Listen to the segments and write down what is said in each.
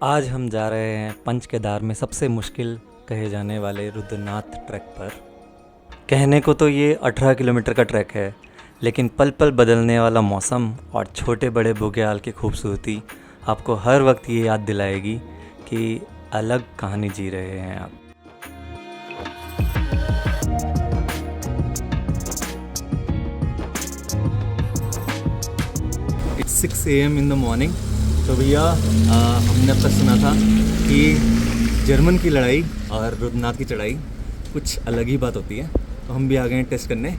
आज हम जा रहे हैं पंच केदार में सबसे मुश्किल कहे जाने वाले रुद्रनाथ ट्रैक पर। कहने को तो ये 18 किलोमीटर का ट्रैक है, लेकिन पल पल बदलने वाला मौसम और छोटे बड़े बुग्याल की खूबसूरती आपको हर वक्त ये याद दिलाएगी कि अलग कहानी जी रहे हैं आप। It's 6 AM in the morning। तो भैया हमने अब तक सुना था कि जर्मन की लड़ाई और रुद्रनाथ की चढ़ाई कुछ अलग ही बात होती है, तो हम भी आ गए हैं टेस्ट करने।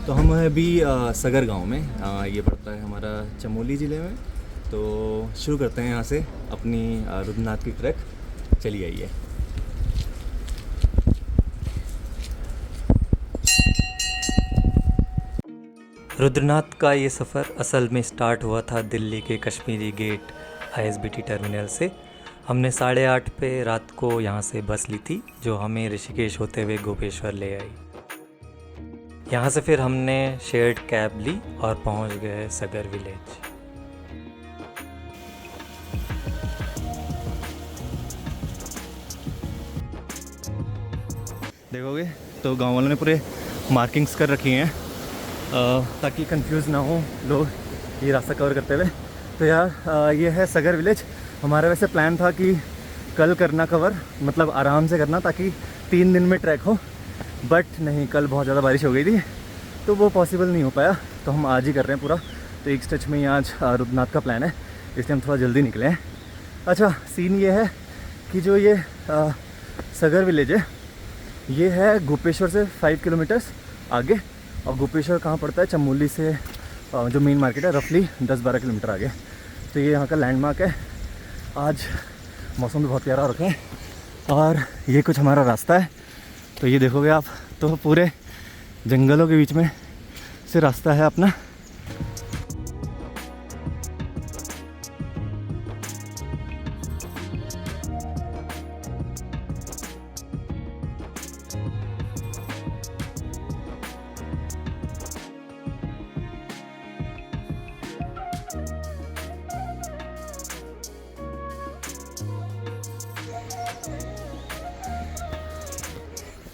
तो हम अभी सगर गांव में, ये पड़ता है हमारा चमोली ज़िले में। तो शुरू करते हैं यहाँ से अपनी रुद्रनाथ की ट्रैक। चलिए आइए। रुद्रनाथ का ये सफ़र असल में स्टार्ट हुआ था दिल्ली के कश्मीरी गेट ISBT टर्मिनल से। हमने 8:30 पे रात को यहाँ से बस ली थी, जो हमें ऋषिकेश होते हुए गोपेश्वर ले आई। यहाँ से फिर हमने शेयर्ड कैब ली और पहुँच गए सगर विलेज। देखोगे तो गांव वालों ने पूरे मार्किंग्स कर रखी हैं ताकि कंफ्यूज ना हो लोग ये रास्ता कवर करते हुए। तो यार ये है सगर विलेज। हमारा वैसे प्लान था कि कल करना कवर, मतलब आराम से करना ताकि 3 दिन में ट्रैक हो, बट नहीं, कल बहुत ज़्यादा बारिश हो गई थी तो वो पॉसिबल नहीं हो पाया। तो हम आज ही कर रहे हैं पूरा। तो एक स्टेच में ही आज रुद्रनाथ का प्लान है, इसलिए हम थोड़ा जल्दी निकले हैं। अच्छा, सीन ये है कि जो ये सगर विलेज है ये है गोपेश्वर से 5 किलोमीटर्स आगे। और गोपेश्वर कहाँ पड़ता है? चमोली से जो मेन मार्केट है रफली 10-12 किलोमीटर आगे। तो ये यहाँ का लैंडमार्क है। आज मौसम भी बहुत प्यारा हो रखा है और ये कुछ हमारा रास्ता है। तो ये देखोगे आप तो पूरे जंगलों के बीच में से रास्ता है अपना।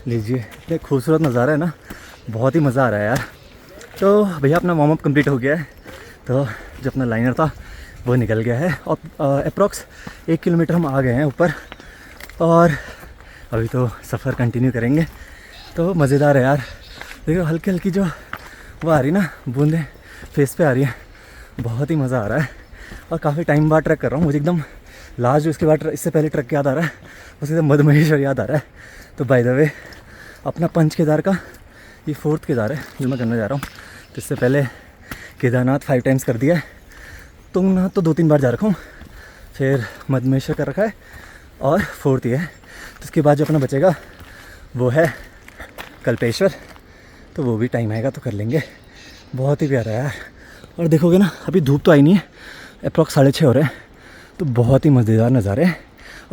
लीजिए, इतने खूबसूरत नज़ारा है ना, बहुत ही मज़ा आ रहा है यार। तो भैया अपना वार्म अप कंप्लीट हो गया है, तो जो अपना लाइनर था वो निकल गया है और अप्रॉक्स 1 किलोमीटर हम आ गए हैं ऊपर। और अभी तो सफ़र कंटिन्यू करेंगे। तो मज़ेदार है यार। देखो हल्की हल्की जो वो आ रही ना बूंदें फेस पे आ रही है, बहुत ही मज़ा आ रहा है। और काफ़ी टाइम बाद ट्रैक कर रहा हूँ। मुझे एकदम लास्ट जो इसके बाद इससे पहले ट्रैक याद आ रहा है, उससे मधमहेश्वर याद आ रहा है। तो बाय द वे अपना पंच केदार का ये 4th केदार है जो मैं करने जा रहा हूँ। तो इससे पहले केदारनाथ 5 टाइम्स कर दिया है, तुंगनाथ तो 2-3 बार जा रखा हूँ, फिर मधमेश्वर कर रखा है और 4th ये है। तो इसके बाद जो अपना बचेगा वो है कल्पेश्वर। तो वो भी टाइम आएगा तो कर लेंगे। बहुत ही प्यारा है यार। और देखोगे ना अभी धूप तो आई नहीं है, अप्रॉक्स 6:30 हो रहे हैं। तो बहुत ही मज़ेदार नज़ारे हैं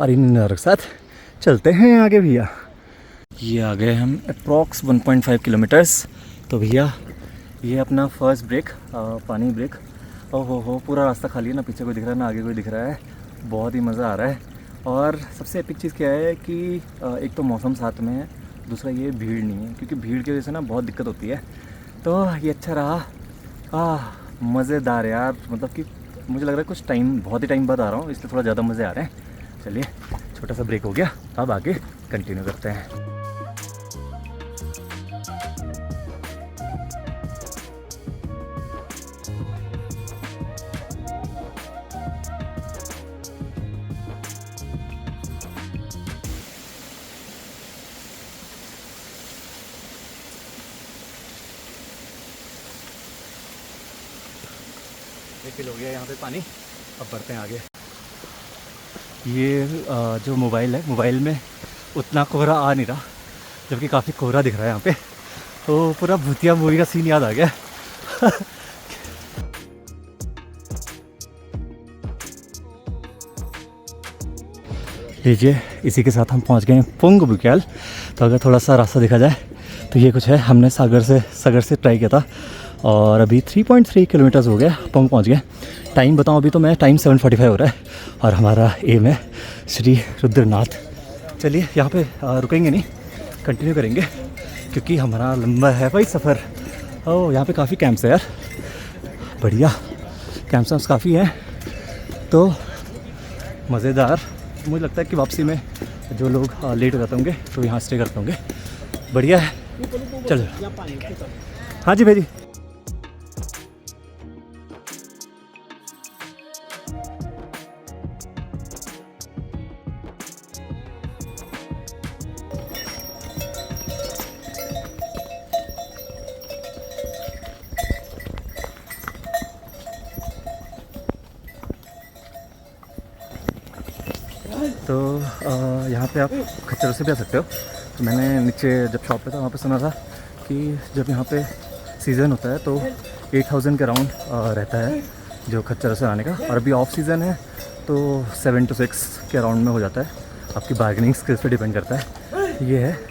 और इन नज़ारों के साथ चलते हैं आगे भैया। ये आ गए हम अप्रॉक्स 1.5 किलोमीटर्स। तो भैया ये अपना फर्स्ट ब्रेक, पानी ब्रेक। हो पूरा रास्ता खाली है ना, पीछे कोई दिख रहा है ना आगे कोई दिख रहा है। बहुत ही मज़ा आ रहा है। और सबसे एपिक चीज़ क्या है कि एक तो मौसम साथ में है, दूसरा ये भीड़ नहीं है, क्योंकि भीड़ की वजह से ना बहुत दिक्कत होती है। तो ये अच्छा रहा। मज़ेदार यार, मतलब कि मुझे लग रहा है कुछ टाइम, बहुत ही टाइम बाद आ रहा हूँ, इसलिए थोड़ा ज़्यादा मज़े आ रहे हैं। चलिए, छोटा सा ब्रेक हो गया, अब आगे कंटिन्यू करते हैं। रिफिल हो गया यहाँ पे पानी, अब बढ़ते हैं आगे। ये जो मोबाइल है, मोबाइल में उतना कोहरा आ नहीं रहा, जबकि काफ़ी कोहरा दिख रहा है यहाँ पे। तो पूरा भूतिया मूवी का सीन याद आ गया। लीजिए, इसी के साथ हम पहुँच गए हैं पुंग बुग्याल। तो अगर थोड़ा सा रास्ता देखा जाए तो ये कुछ है। हमने सगर से ट्राई किया था और अभी 3.3 किलोमीटर्स हो गया, पोंग पहुंच गए। टाइम बताऊं अभी तो मैं, टाइम 7:45 हो रहा है और हमारा एम है श्री रुद्रनाथ। चलिए यहाँ पे रुकेंगे नहीं, कंटिन्यू करेंगे क्योंकि हमारा लंबा है भाई सफ़र। ओह यहाँ पे काफ़ी कैंप्स है यार, बढ़िया कैंप्स काफ़ी हैं, तो मज़ेदार। मुझे लगता है कि वापसी में जो लोग लेट हो जाते होंगे तो यहाँ स्टे करते होंगे, बढ़िया है। चलो हाँ जी भाई जी। तो यहाँ पे आप खच्चरों से भी आ सकते हो। तो मैंने नीचे जब शॉप पे था वहाँ पे सुना था कि जब यहाँ पे सीज़न होता है तो 8,000 के अराउंड रहता है जो खच्चरों से आने का, और अभी ऑफ सीज़न है तो 7 to 6 के अराउंड में हो जाता है। आपकी बार्गेनिंग स्किल्स पे डिपेंड करता है। ये है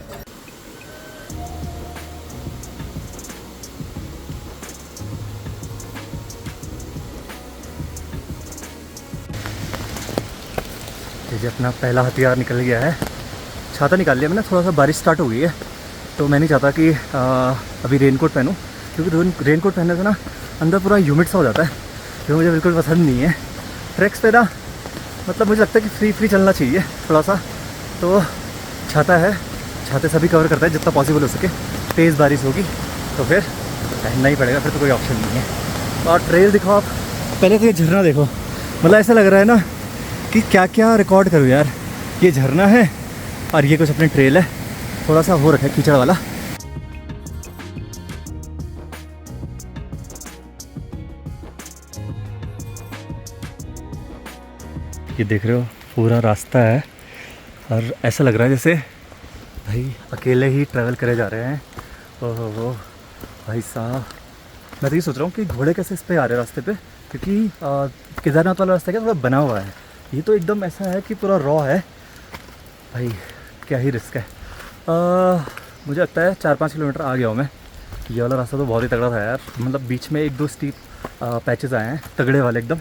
ये अपना पहला हथियार निकल गया है, छाता निकाल लिया मैंने। थोड़ा सा बारिश स्टार्ट हो गई है तो मैं नहीं चाहता कि अभी रेनकोट पहनूं, क्योंकि रेनकोट पहनने से ना अंदर पूरा ह्यूमिड सा हो जाता है, जो मुझे बिल्कुल पसंद नहीं है। ट्रैक्स पे ना मतलब मुझे लगता है कि फ्री चलना चाहिए थोड़ा सा। तो छाता है, छाते सभी कवर करता है जितना पॉसिबल हो सके। तेज़ बारिश होगी तो फिर पहनना ही पड़ेगा, फिर तो कोई ऑप्शन नहीं है। और ट्रेल दिखाओ आप, पहले तो ये झरना देखो, मतलब ऐसा लग रहा है ना कि क्या क्या रिकॉर्ड करूँ यार। ये झरना है और ये कुछ अपने ट्रेल है, थोड़ा सा हो रखा है कीचड़ वाला। ये देख रहे हो पूरा रास्ता है और ऐसा लग रहा है जैसे भाई अकेले ही ट्रैवल करे जा रहे हैं। ओहो भाई साहब, मैं तो ये सोच रहा हूँ कि घोड़े कैसे इस पे आ रहे हैं रास्ते पे, क्योंकि केदारनाथ वाला रास्ता क्या थोड़ा बना हुआ है, ये तो एकदम ऐसा है कि पूरा रॉ है भाई। क्या ही रिस्क है। मुझे लगता है 4-5 किलोमीटर आ गया हूँ मैं। ये वाला रास्ता तो बहुत ही तगड़ा था यार, मतलब बीच में 1-2 स्टीप पैचेस आए हैं तगड़े वाले एकदम।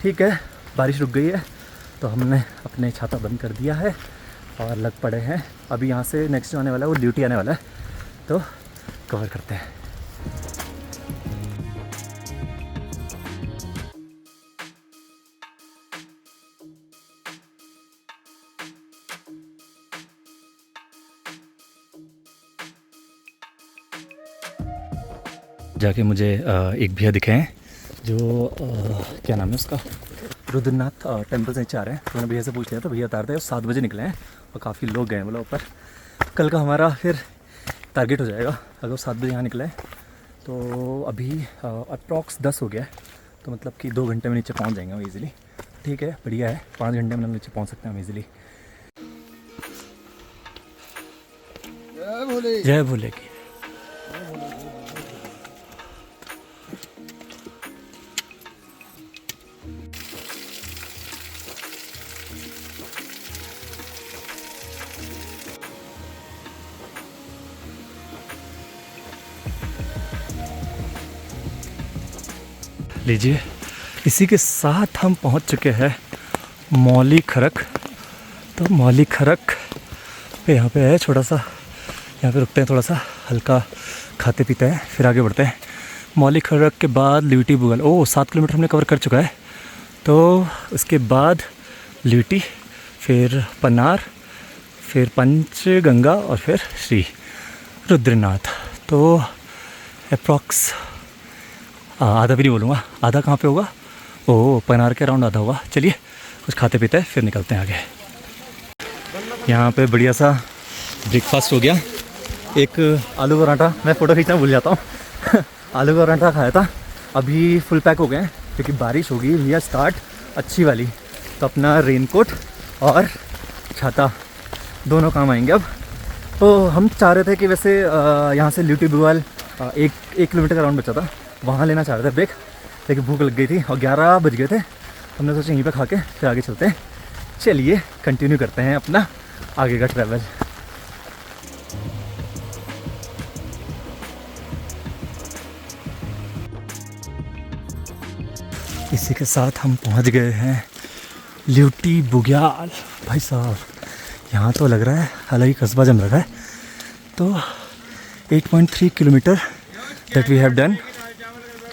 ठीक है, बारिश रुक गई है तो हमने अपने छाता बंद कर दिया है और लग पड़े हैं। अभी यहाँ से नेक्स्ट जो आने वाला है वो ल्यूटी आने वाला है, तो कवर करते हैं। जाके मुझे एक भैया दिखे हैं जो क्या नाम है उसका, रुद्रनाथ टेम्पल से नीचे आ रहे हैं। तो मैंने भैया से पूछ लिया, तो भैया उतारते हैं 7 बजे निकले हैं और काफ़ी लोग गए हैं बोला ऊपर। कल का हमारा फिर टारगेट हो जाएगा अगर वो 7 बजे यहाँ निकले। तो अभी अप्रॉक्स 10 हो गया है, तो मतलब कि 2 घंटे में नीचे पहुँच जाएंगे हम ईज़िली। ठीक है, बढ़िया है, 5 घंटे में हम नीचे पहुँच सकते हैं हम ईज़िली। जय भोले की। लीजिए, इसी के साथ हम पहुंच चुके हैं मौली खरक। तो मौली खरक पे यहाँ पे है छोटा सा, यहाँ पे रुकते हैं, थोड़ा सा हल्का खाते पीते हैं, फिर आगे बढ़ते हैं। मौली खरक के बाद ल्यूटी बुगल। 7 किलोमीटर हमने कवर कर चुका है। तो उसके बाद ल्यूटी, फिर पन्नार, फिर पंचगंगा और फिर श्री रुद्रनाथ। तो अप्रॉक्स आधा भी नहीं बोलूँगा, आधा कहाँ पे होगा, पनार के अराउंड आधा होगा। चलिए कुछ खाते पीते हैं फिर निकलते हैं आगे। यहाँ पे बढ़िया सा ब्रेकफास्ट हो गया। एक आलू पराठा, मैं फ़ोटो खींचना भूल जाता हूँ आलू पराठा खाया था। अभी फुल पैक हो गए हैं क्योंकि बारिश होगी भैया स्टार्ट अच्छी वाली, तो अपना रेनकोट और छाता दोनों काम आएंगे अब। तो हम चाह रहे थे कि वैसे यहाँ से ल्यूटी बुआल 1 किलोमीटर का राउंड बचा था, वहाँ लेना चाह रहे थे ब्रेक, लेकिन भूख लग गई थी और 11 बज गए थे। हमने सोचा यहीं पे खा के फिर आगे चलते हैं। चलिए कंटिन्यू करते हैं अपना आगे का ट्रैवल। इसी के साथ हम पहुंच गए हैं ल्यूटी बुग्याल। भाई साहब यहाँ तो लग रहा है अलग ही कस्बा जम रहा है। तो 8.3 kilometre that we have done,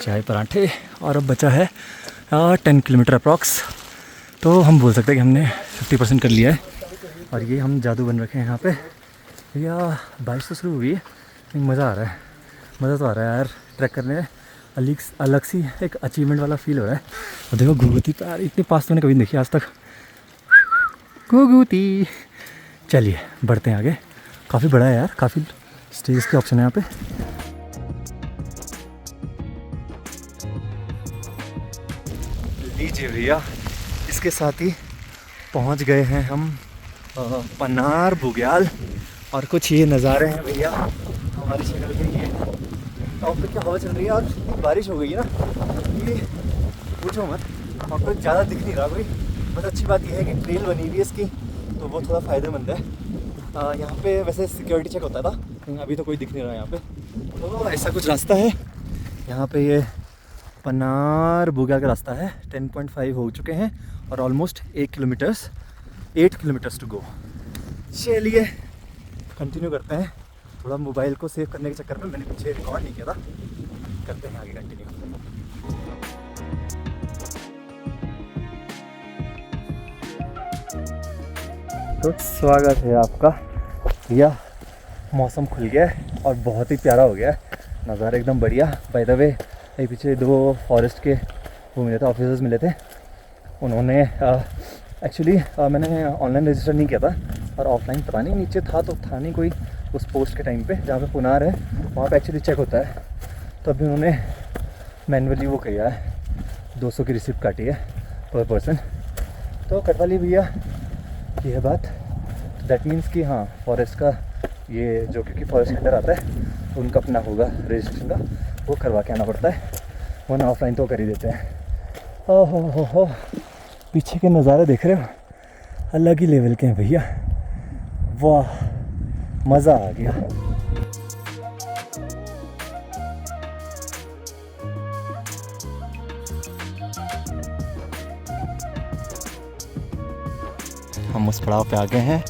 चाय पराठे, और अब बचा है 10 किलोमीटर अप्रॉक्स। तो हम बोल सकते हैं कि हमने 50% कर लिया है। और ये हम जादू बन रखे हैं यहाँ पे। भैया बारिश तो शुरू हुई है लेकिन मज़ा आ रहा है, मज़ा तो आ रहा है यार। ट्रैक करने में अलग सी एक अचीवमेंट वाला फील हो रहा है। और देखो घुघुती पे यार, इतने पास तो मैंने कभी नहीं देखी आज तक। घुघुती, चलिए बढ़ते हैं आगे। काफ़ी बड़ा है यार, काफ़ी स्टेज के ऑप्शन है यहाँ पे। लीजिए भैया, इसके साथ ही पहुँच गए हैं हम पन्नार बुग्याल। और कुछ ये नज़ारे हैं भैया हमारी शक्ल के ये। और फिर क्या हवा चल रही है और बारिश हो गई है ना, ये पूछो मत। और कुछ ज़्यादा दिख नहीं रहा कोई, बस अच्छी बात यह है कि ट्रेल बनी हुई है इसकी, तो वो थोड़ा फ़ायदेमंद है। यहाँ पे वैसे सिक्योरिटी चेक होता था, लेकिन अभी तो कोई दिख नहीं रहा यहाँ पे। तो ऐसा कुछ रास्ता है यहाँ पे, ये पन्नार बुग्याल का रास्ता है। 10.5 हो चुके हैं और ऑलमोस्ट 8 किलोमीटर्स टू गो। चलिए कंटिन्यू करते हैं। थोड़ा मोबाइल को सेव करने के चक्कर में मैंने पीछे रिकॉर्ड नहीं किया था, करते हैं आगे कंटिन्यू। तो स्वागत है आपका भैया। मौसम खुल गया है और बहुत ही प्यारा हो गया है, नज़ारा एकदम बढ़िया। बाय द वे ये पीछे 2 फॉरेस्ट के वो मिले थे, ऑफिसर्स मिले थे। उन्होंने एक्चुअली मैंने ऑनलाइन रजिस्टर नहीं किया था और ऑफलाइन पता नहीं नीचे था तो था नहीं कोई उस पोस्ट के टाइम पे जहाँ पे पुनार है वहाँ पे एक्चुअली चेक होता है। तो अभी उन्होंने मैनुअली वो किया है, 200 की रिसिप्ट काटी है पर पर्सन। तो कटवा ली भैया, ये है बात। तो दैट मीन्स कि हाँ फॉरेस्ट का ये जो, क्योंकि फॉरेस्ट के अंदर आता है तो उनका अपना होगा रजिस्ट्रेशन का, वो करवा के आना पड़ता है, वरना ऑफलाइन तो कर ही देते हैं। ओहो हो, पीछे के नज़ारे देख रहे हो, अलग ही लेवल के हैं भैया। वाह मज़ा आ गया। हम उस पड़ाव पे आ गए हैं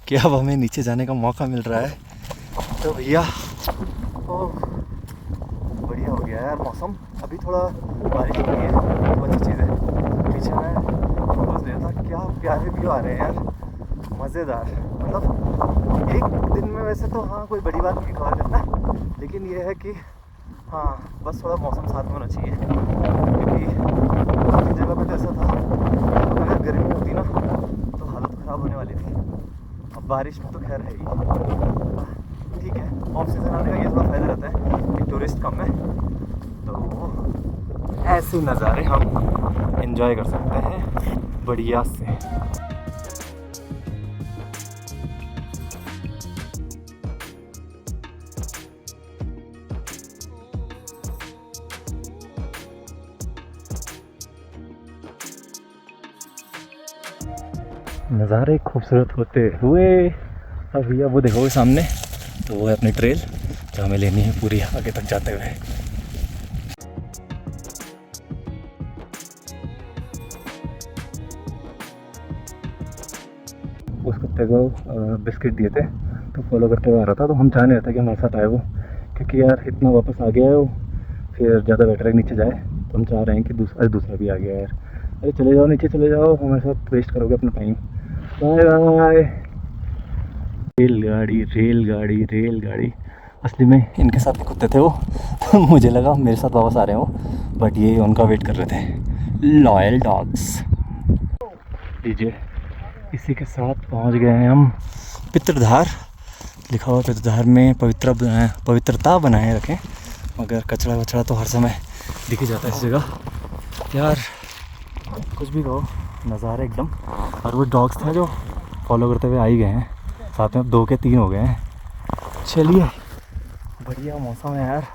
कि अब हमें नीचे जाने का मौका मिल रहा है। तो भैया बढ़िया हो गया यार मौसम। अभी थोड़ा बारिश हो रही है तो अच्छी चीज़ है। पीछे मैं फोटोज ले रहा था, क्या प्यारे व्यू आ रहे हैं यार, मज़ेदार। मतलब एक दिन में वैसे तो हाँ कोई बड़ी बात नहीं कवर करना, लेकिन ये है कि हाँ बस थोड़ा मौसम साथ में होना चाहिए। क्योंकि काफ़ी जगह पे तो ऐसा था अगर गर्मी होती ना तो हालत ख़राब होने वाली थी। अब बारिश में तो खैर है ही, ठीक है। ऑफ सीज़न आने का ये थोड़ा फ़ायदा रहता है कि टूरिस्ट कम है, तो ऐसे नज़ारे हम एंजॉय कर सकते हैं बढ़िया से। नज़ारे खूबसूरत होते हुए अब भैया वो देखोगे सामने, तो वो है अपनी ट्रेल जो हमें लेनी है पूरी आगे तक जाते हुए। उस कुत्ते को बिस्किट दिए थे तो फॉलो करते हुए आ रहा था, तो हम चाह नहीं रहे थे कि हमारे साथ आए वो, क्योंकि यार इतना वापस आ गया है वो, फिर ज़्यादा बेटर है नीचे जाए। तो हम चाह रहे हैं कि दूसरा भी आ गया यार। अरे चले जाओ नीचे चले जाओ, हमारे साथ वेस्ट करोगे अपना टाइम। Bye bye. रेलगाड़ी। असली में इनके साथ ही कुत्ते थे वो मुझे लगा मेरे साथ वापस आ रहे हो, बट ये उनका वेट कर रहे थे, लॉयल डॉग्स। लीजिए इसी के साथ पहुंच गए हैं हम पितृधार। लिखा हुआ पितृधार में पवित्रता बनाए रखें, मगर कचरा वचड़ा तो हर समय दिख ही जाता है इस जगह यार। कुछ भी कहो, नज़ारा एकदम। और वो डॉग्स थे जो फॉलो करते हुए आ ही गए हैं, साथ में 2 के 3 हो गए हैं। चलिए बढ़िया मौसम है यार,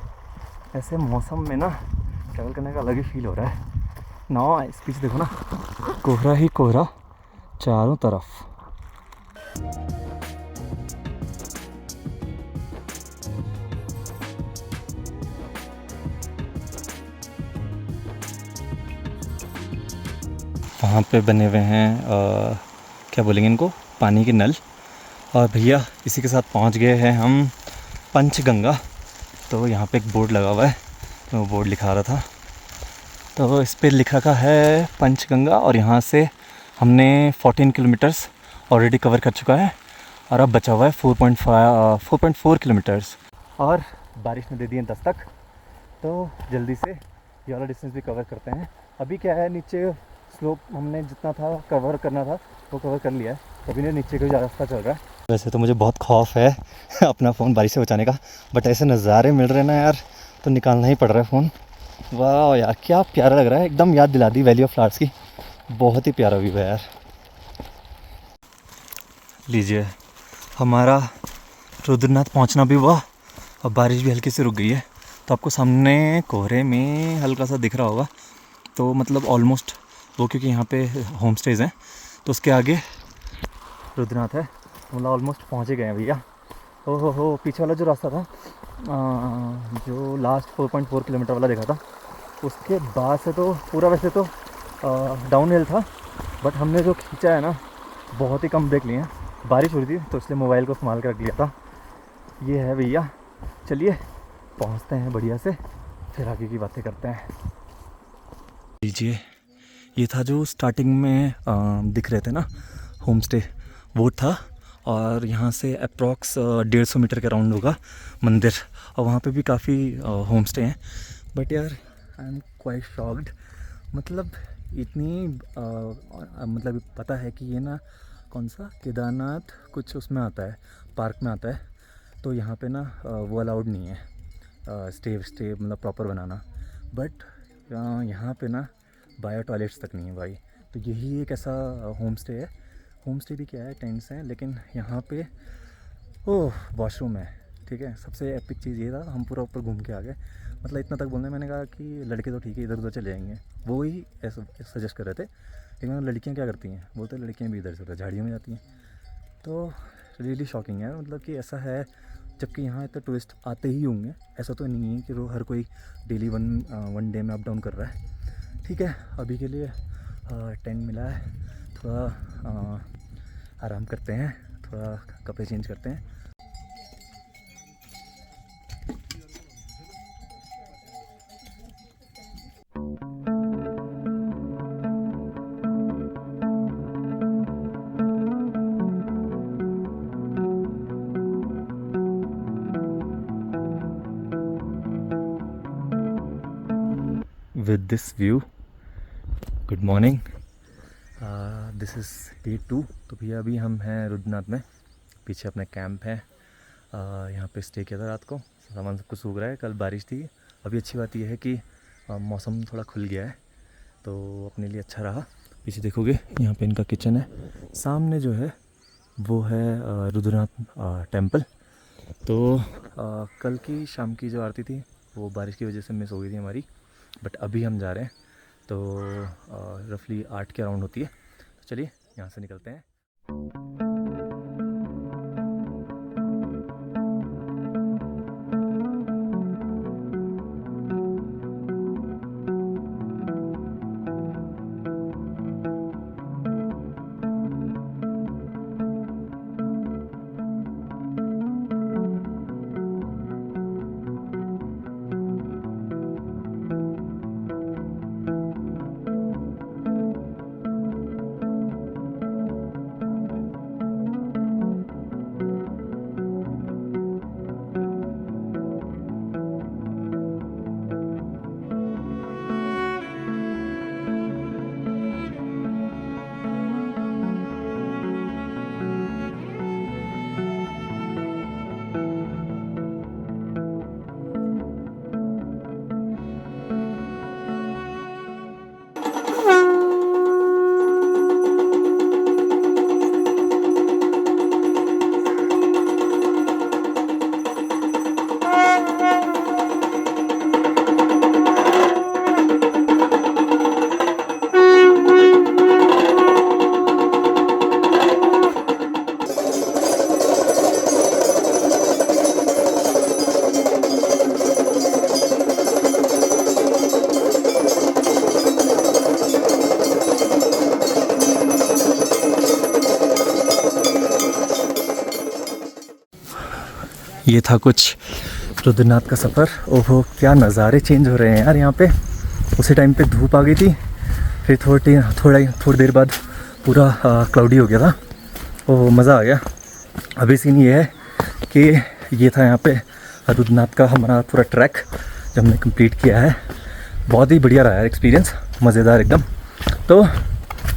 ऐसे मौसम में ना ट्रैवल करने का अलग ही फील हो रहा है ना। इस पीछे देखो ना, कोहरा ही कोहरा चारों तरफ। वहाँ पे बने हुए हैं क्या बोलेंगे इनको, पानी के नल। और भैया इसी के साथ पहुँच गए हैं हम पंचगंगा। तो यहाँ पे एक बोर्ड लगा हुआ है, तो वो बोर्ड लिखा रहा था, तो इस पर लिख रखा है पंचगंगा। और यहाँ से हमने 14 किलोमीटर्स ऑलरेडी कवर कर चुका है और अब बचा हुआ है 4.4 किलोमीटर्स। और बारिश ने दे दिए दस्तक, तो जल्दी से ये वाला डिस्टेंस भी कवर करते हैं। अभी क्या है, नीचे स्लोप हमने जितना था कवर करना था वो कवर कर लिया है, अभी ने नीचे का रास्ता चल रहा है। वैसे तो मुझे बहुत खौफ है अपना फ़ोन बारिश से बचाने का, बट ऐसे नज़ारे मिल रहे हैं ना यार, तो निकालना ही पड़ रहा है फ़ोन। वाह यार क्या प्यारा लग रहा है, एकदम याद दिला दी वैली ऑफ फ्लावर्स की, बहुत ही प्यारा व्यू है यार। लीजिए हमारा रुद्रनाथ पहुंचना भी हुआ, अब बारिश भी हल्की से रुक गई है। तो आपको सामने कोहरे में हल्का सा दिख रहा होगा, तो मतलब ऑलमोस्ट वो, क्योंकि यहाँ पे होम स्टेज़ हैं, तो उसके आगे रुद्रनाथ है, मतलब ऑलमोस्ट पहुँच गए हैं भैया। हो पीछे वाला जो रास्ता था जो लास्ट 4.4 किलोमीटर वाला देखा था, उसके बाद से तो पूरा वैसे तो डाउन हिल था, बट हमने जो खींचा है ना बहुत ही कम ब्रेक लिए हैं। बारिश हो रही थी तो इसलिए मोबाइल को संभाल कर रख लिया था। ये है भैया, चलिए पहुंचते हैं बढ़िया से, फिर आगे की बातें करते हैं। लीजिए ये था जो स्टार्टिंग में दिख रहे थे ना होम स्टे, वो था। और यहाँ से अप्रॉक्स 150 मीटर के राउंड होगा मंदिर, और वहाँ पे भी काफ़ी होम स्टे हैं। बट यार आई एम क्वाइट शॉक्ड, मतलब इतनी मतलब पता है कि ये ना कौन सा केदारनाथ कुछ उसमें आता है, पार्क में आता है, तो यहाँ पे ना वो अलाउड नहीं है स्टे मतलब प्रॉपर बनाना। बट यहाँ पे ना बायो टॉयलेट्स तक नहीं है भाई। तो यही एक ऐसा होम स्टे है, होम स्टे भी क्या है, टेंट्स हैं, लेकिन यहाँ पे ओह वॉशरूम है। ठीक है, सबसे एपिक चीज़ ये था, हम पूरा ऊपर घूम के आ गए। मतलब इतना तक बोलने, मैंने कहा कि लड़के तो ठीक है इधर उधर चले जाएंगे, वो ही ऐसा सजेस्ट कर रहे थे, लेकिन लड़कियाँ क्या करती हैं, बोलते लड़कियाँ भी इधर से उधर झाड़ियों में जाती हैं। तो रियली शॉकिंग है, मतलब कि ऐसा है, जबकि यहाँ इतने टूरिस्ट आते ही होंगे, ऐसा तो नहीं है कि वो हर कोई डेली वन डे में अप डाउन कर रहा है। ठीक है, अभी के लिए टेंट मिला है, थोड़ा आराम करते हैं, थोड़ा कपड़े चेंज करते हैं। With this view, good morning, this is day 2। तो भैया अभी हम हैं रुद्रनाथ में, पीछे अपने कैंप है, यहाँ पे स्टे किया था रात को, सामान सब कुछ सूख रहा है, कल बारिश थी। अभी अच्छी बात यह है कि मौसम थोड़ा खुल गया है, तो अपने लिए अच्छा रहा। पीछे देखोगे यहाँ पे इनका किचन है, सामने जो है वो है रुद्रनाथ टेम्पल। तो कल की शाम की जो आरती थी वो बारिश की वजह से मिस हो गई थी हमारी, बट अभी हम जा रहे हैं, तो रफली 8 के अराउंड होती है। तो चलिए यहाँ से निकलते हैं। ये था कुछ रुद्रनाथ का सफ़र। ओहो क्या नज़ारे चेंज हो रहे हैं यार यहाँ पे। उसी टाइम पे धूप आ गई थी, फिर थोड़ी देर बाद पूरा क्लाउडी हो गया था। ओह मज़ा आ गया। अभी सीन ये है कि ये था यहाँ पे रुद्रनाथ का हमारा पूरा ट्रैक जो हमने कंप्लीट किया है। बहुत ही बढ़िया रहा है एक्सपीरियंस, मज़ेदार एकदम। तो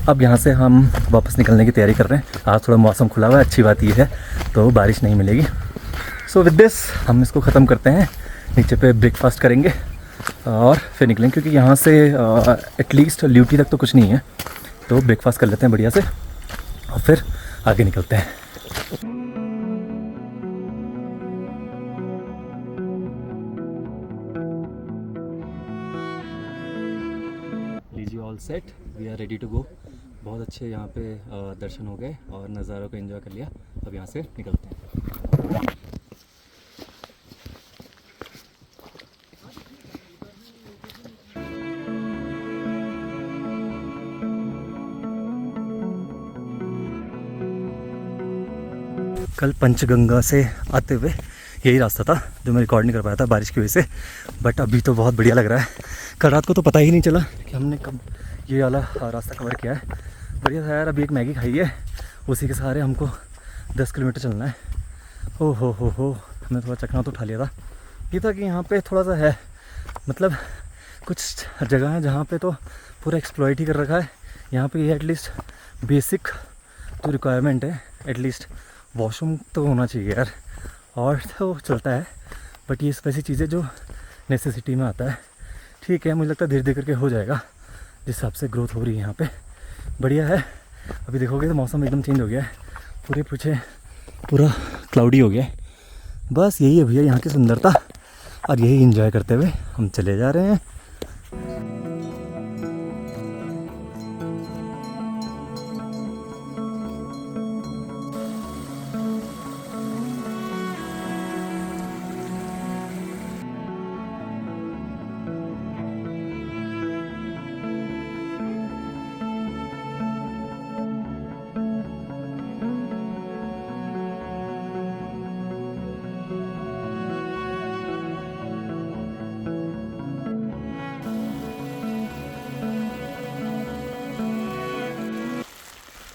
अब यहाँ से हम वापस निकलने की तैयारी कर रहे हैं। आज थोड़ा मौसम खुला हुआ है, अच्छी बात ये है, तो बारिश नहीं मिलेगी। सो विद दिस हम इसको ख़त्म करते हैं। नीचे पे ब्रेकफास्ट करेंगे और फिर निकलेंगे, क्योंकि यहाँ से एटलीस्ट ल्यूटी तक तो कुछ नहीं है। तो ब्रेकफास्ट कर लेते हैं बढ़िया से और फिर आगे निकलते हैं। लीजिए all set, we are ready to go. बहुत अच्छे यहाँ पे दर्शन हो गए और नज़ारों को एंजॉय कर लिया। अब यहाँ से निकलते हैं। कल पंचगंगा से आते हुए यही रास्ता था जो मैं रिकॉर्ड नहीं कर पाया था बारिश की वजह से, बट अभी तो बहुत बढ़िया लग रहा है। कल रात को तो पता ही नहीं चला कि हमने कब ये वाला रास्ता कवर किया है। बढ़िया था यार। अभी एक मैगी खाई है, उसी के सहारे हमको 10 किलोमीटर चलना है। हो हमने थोड़ा चकना तो उठा लिया था। ये था कि यहाँ पे थोड़ा सा है, मतलब कुछ जगह है जहाँ पे तो पूरा एक्सप्लॉइट ही कर रखा है। यहाँ पे ये एटलीस्ट बेसिक जो रिक्वायरमेंट है, एटलीस्ट वॉशरूम तो होना चाहिए यार, और तो चलता है। बट ये वैसी चीज़ें जो नेसेसिटी में आता है। ठीक है, मुझे लगता है धीरे धीरे करके हो जाएगा, जिस हिसाब से ग्रोथ हो रही है यहाँ पे। बढ़िया है। अभी देखोगे तो मौसम एकदम चेंज हो गया है, पूरा क्लाउडी हो गया है। बस यही है भैया यहाँ की सुंदरता, और यही एंजॉय करते हुए हम चले जा रहे हैं।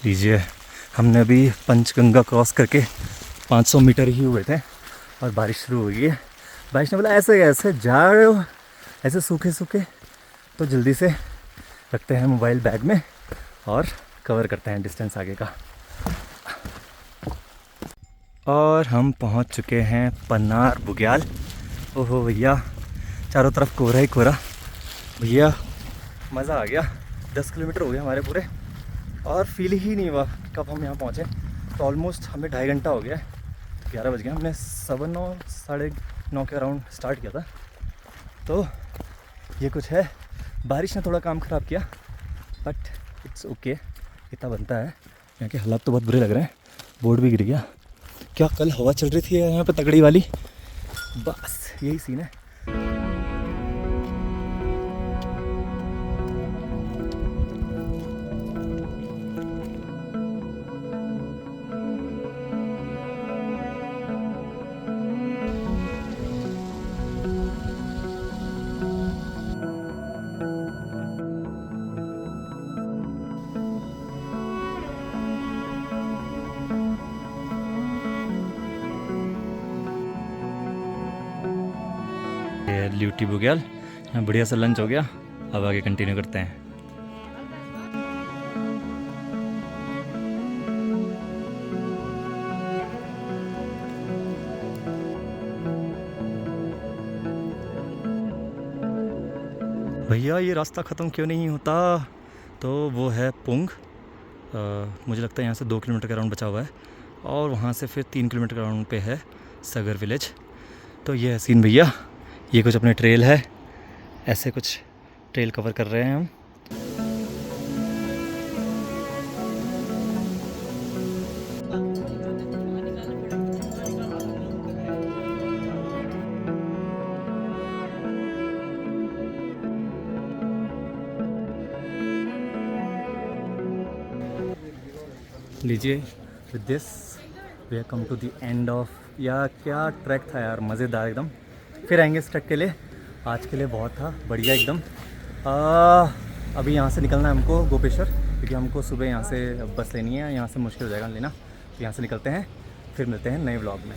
लीजिए, हमने अभी पंचगंगा क्रॉस करके 500 मीटर ही हुए थे और बारिश शुरू हो गई है। बारिश ने बोला ऐसे जा रहे हो, ऐसे सूखे तो जल्दी से रखते हैं मोबाइल बैग में और कवर करते हैं डिस्टेंस आगे का। और हम पहुंच चुके हैं पन्नार बुग्याल। ओहो भैया, चारों तरफ कोहरा ही कोहरा। भैया मज़ा आ गया। 10 किलोमीटर हो गया हमारे पूरे, और फील ही नहीं हुआ कब हम यहाँ पहुँचे। तो ऑलमोस्ट हमें 2.5 घंटा हो गया है। 11 बज गए। हमने 9:15 9:30 के अराउंड स्टार्ट किया था। तो ये कुछ है। बारिश ने थोड़ा काम ख़राब किया, बट इट्स ओके, इतना बनता है। यहाँ के हालात तो बहुत बुरे लग रहे हैं। बोर्ड भी गिर गया। क्या कल हवा चल रही थी यहाँ पे तगड़ी वाली। बस यही सीन है। ल्यूटी बुग्याल, यहाँ बढ़िया सा लंच हो गया। अब आगे कंटिन्यू करते हैं। भैया ये रास्ता ख़त्म क्यों नहीं होता? तो वो है पुंग। मुझे लगता है यहाँ से 2 किलोमीटर का राउंड बचा हुआ है, और वहाँ से फिर 3 किलोमीटर का राउंड पे है सगर विलेज। तो ये है सीन भैया। ये कुछ अपने ट्रेल है, ऐसे कुछ ट्रेल कवर कर रहे हैं हम। लीजिए, with this we have come to the end of या क्या ट्रैक था यार, मज़ेदार एकदम। फिर आएंगे इस ट्रैक के लिए। आज के लिए बहुत था बढ़िया एकदम। अभी यहाँ से निकलना है हमको गोपेश्वर, क्योंकि हमको सुबह यहाँ से बस लेनी है, यहाँ से मुश्किल हो जाएगा लेना। तो यहाँ से निकलते हैं, फिर मिलते हैं नए व्लॉग में।